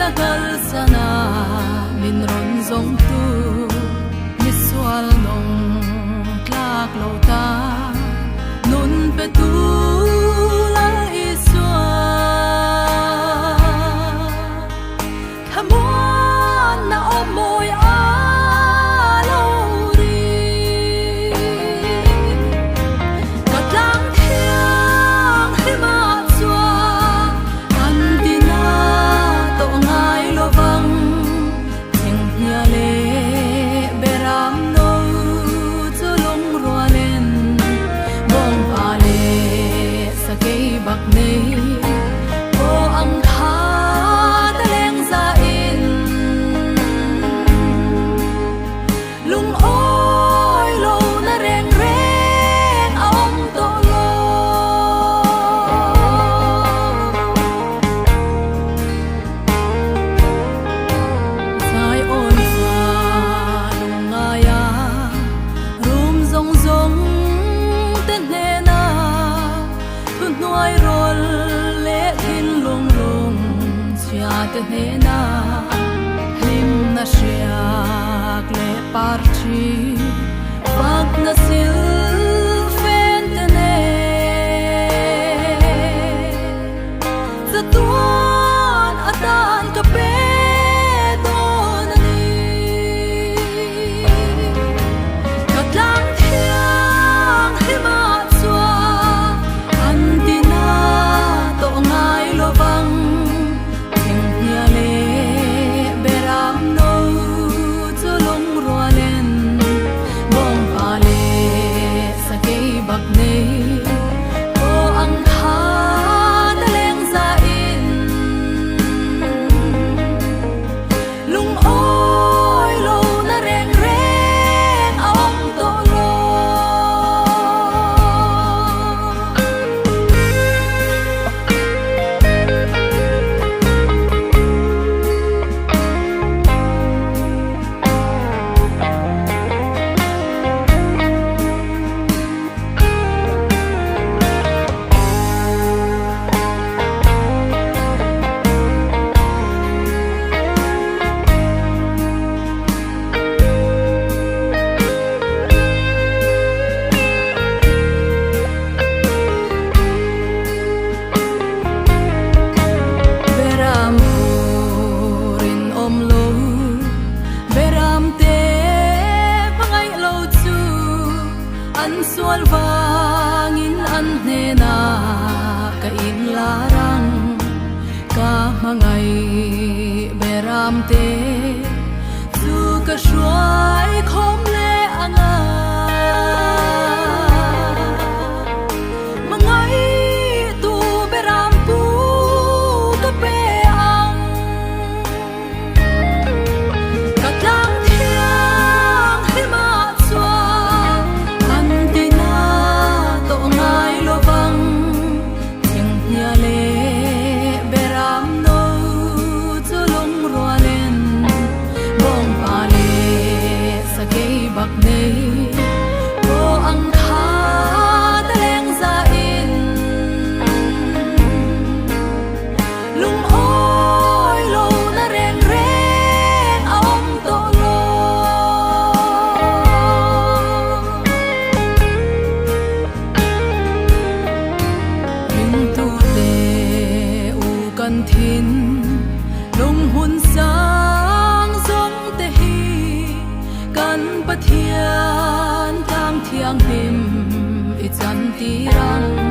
la gal sana min ron zong tu mi sual nong tlak lo ta nun pe tu la iswa thamon na omoy a lo ri katlang thiang hima chua an dina to ngai lovang thing hia le beram no chulung rualen bong ale sakei bak nei ko ang kha taleng za in lung oi lo na reng reng aom to lo sai oi fa lung ngaya rum zong zong ten ne na thun nuai rol le thin lung lung chia te ne na him na shiak le par chi wag na sil fen te ne zatuan atan ka pe don ani katlang thiang hima chua an dina to ngai lovang thing hia le beram no chulung rualen bong ale sakei bak nei ko ang kha taleng za in lung oi lo na reng reng aom to lo beram rin om lo beram te pangai lo chu an sual wangin an hne na ka in larang ka mangai beram te chu ka shuai khom le anga mangai tu beram pu ka pe ang katlang thiang hima chua an dina to ngai lovang thing hia le beram no chulung rualen bong ale sakei bak nei ko ang kha taleng za in lung oi lo na reng reng aom to lo ring tu te u kan thin lung hun sang zong te hi kan pathian tang thiang him i chan ti rang